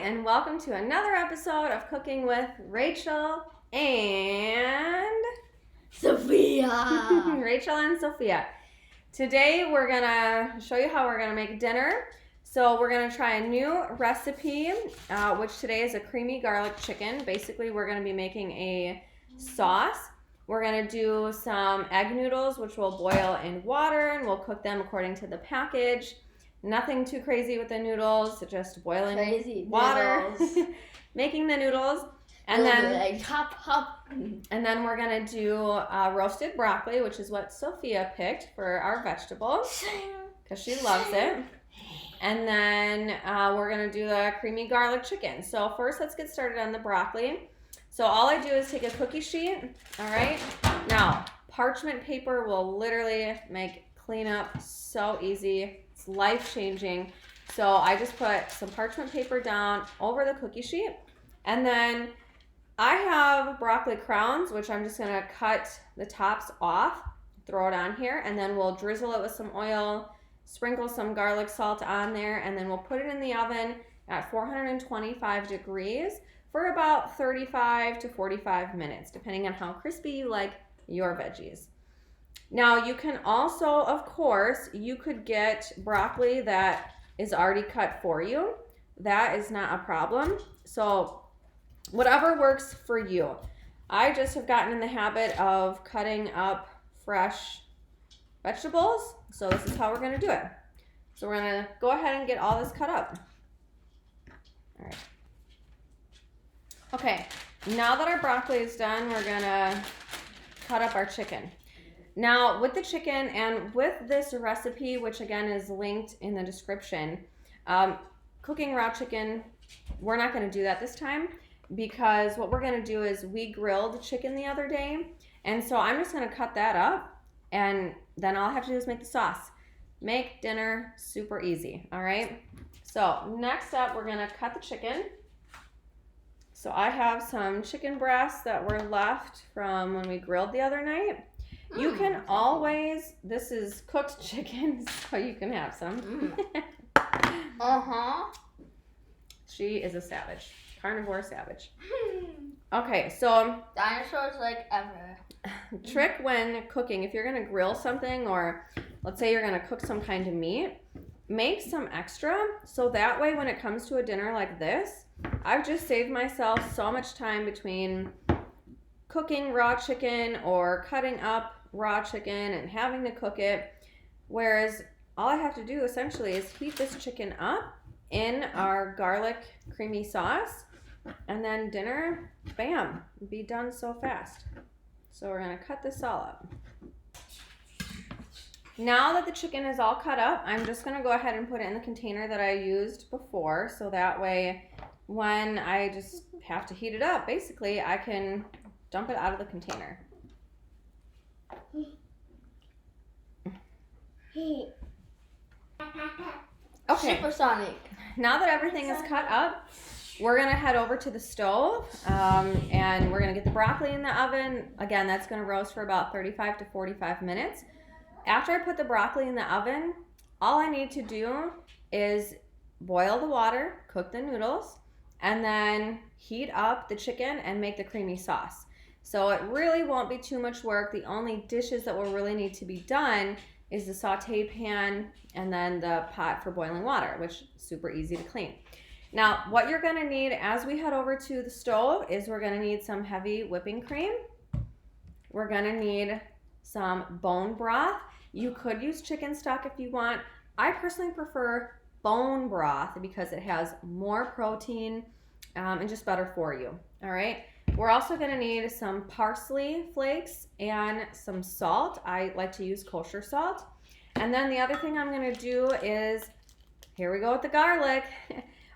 and welcome to another episode of Cooking with Rachel and Sophia. Rachel and Sophia. Today we're gonna show you how we're gonna make dinner. So we're gonna try a new recipe, which today is a creamy garlic chicken. Basically, we're gonna be making a sauce. We're gonna do some egg noodles, which we'll boil in water, and we'll cook them according to the package. Nothing too crazy with the noodles, just boiling water, making the noodles, and then and then we're gonna do roasted broccoli, which is what Sophia picked for our vegetables because she loves it. And then we're gonna do the creamy garlic chicken. So first, let's get started on the broccoli. So all I do is take a cookie sheet. All right. Now parchment paper will literally make cleanup so easy. It's life-changing. So I just put some parchment paper down over the cookie sheet. And then I have broccoli crowns, which I'm just going to cut the tops off, throw it on here, and then we'll drizzle it with some oil, sprinkle some garlic salt on there, and then we'll put it in the oven at 425 degrees for about 35 to 45 minutes, depending on how crispy you like your veggies. Now, you can also, of course, you could get broccoli that is already cut for you. That is not a problem. So whatever works for you. I just have gotten in the habit of cutting up fresh vegetables. So this is how we're going to do it. So we're going to go ahead and get all this cut up. All right. Okay, now that our broccoli is done, we're going to cut up our chicken. Now, with the chicken and with this recipe, which again is linked in the description, cooking raw chicken, we're not going to do that this time because what we're going to do is we grilled chicken the other day, and so I'm just going to cut that up, and then all I have to do is make the sauce. Make dinner super easy, all right? So next up, we're going to cut the chicken. So I have some chicken breasts that were left from when we grilled the other night. You can always, this is cooked chicken, so you can have some. She is a savage, carnivore savage. Okay, so dinosaurs like ever. Trick when cooking, if you're gonna grill something, or let's say you're gonna cook some kind of meat, make some extra, so that way when it comes to a dinner like this, I've just saved myself so much time between cooking raw chicken or cutting up raw chicken and having to cook it, whereas all I have to do essentially is heat this chicken up in our garlic creamy sauce, and then dinner, bam, be done so fast. So we're going to cut this all up. Now that the chicken is all cut up, I'm just going to go ahead and put it in the container that I used before, so that way when I just have to heat it up, basically I can dump it out of the container. Okay. Supersonic. Now that everything is cut up, we're going to head over to the stove, and we're going to get the broccoli in the oven. Again, that's going to roast for about 35 to 45 minutes. After I put the broccoli in the oven, all I need to do is boil the water, cook the noodles, and then heat up the chicken and make the creamy sauce. So it really won't be too much work. The only dishes that will really need to be done is the saute pan and then the pot for boiling water, which is super easy to clean. Now, what you're gonna need as we head over to the stove is we're gonna need some heavy whipping cream. We're gonna need some bone broth. You could use chicken stock if you want. I personally prefer bone broth because it has more protein and just better for you, all right? We're also going to need some parsley flakes and some salt. I like to use kosher salt. And then the other thing I'm going to do is, here we go with the garlic.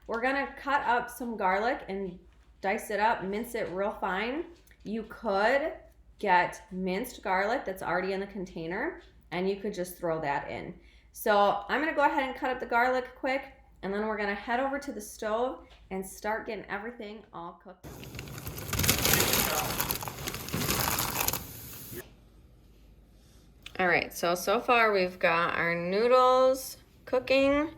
We're going to cut up some garlic and dice it up, mince it real fine. You could get minced garlic that's already in the container, and you could just throw that in. So I'm going to go ahead and cut up the garlic quick, and then we're going to head over to the stove and start getting everything all cooked. All right, so far we've got our noodles cooking.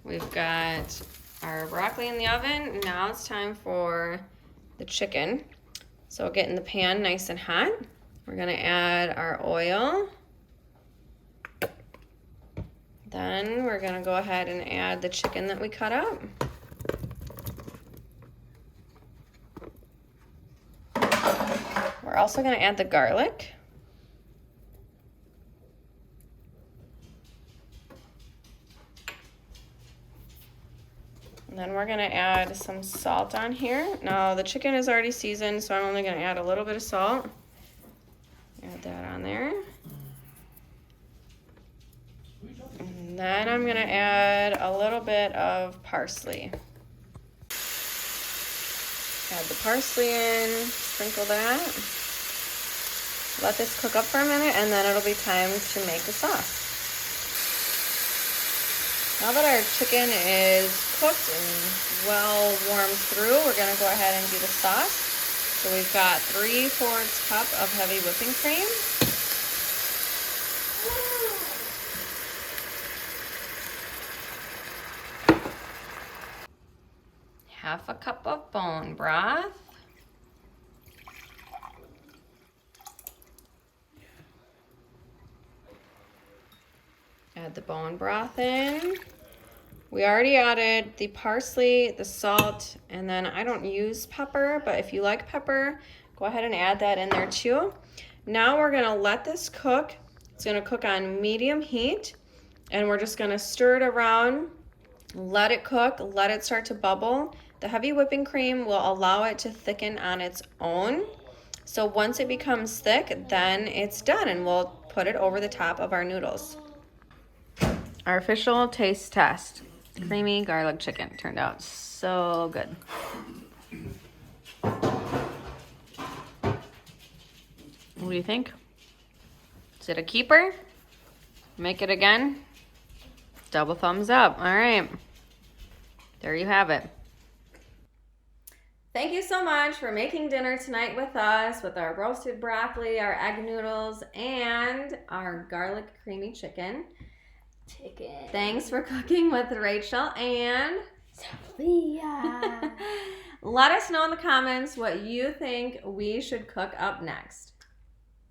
We've got our broccoli in the oven. Now it's time for the chicken. So get in the pan nice and hot. We're gonna add our oil. Then we're gonna go ahead and add the chicken that we cut up. We're also gonna add the garlic. And then we're gonna add some salt on here. Now the chicken is already seasoned, so I'm only gonna add a little bit of salt. Add that on there. And then I'm gonna add a little bit of parsley. Add the parsley in, sprinkle that. Let this cook up for a minute and then it'll be time to make the sauce. Now that our chicken is cooked and well warmed through, we're gonna go ahead and do the sauce. So we've got 3/4 cup of heavy whipping cream. Half a cup of bone broth. Add the bone broth in. We already added the parsley, the salt, and then I don't use pepper, but if you like pepper, go ahead and add that in there too. Now we're gonna let this cook. It's gonna cook on medium heat, and we're just gonna stir it around, let it cook, let it start to bubble. The heavy whipping cream will allow it to thicken on its own. So once it becomes thick, then it's done, and we'll put it over the top of our noodles. Our official taste test. Creamy garlic chicken turned out so good. What do you think? Is it a keeper? Make it again? Double thumbs up. All right. There you have it. Thank you so much for making dinner tonight with us with our roasted broccoli, our egg noodles, and our garlic creamy chicken. Thanks for cooking with Rachel and Sophia. Let us know in the comments what you think we should cook up next.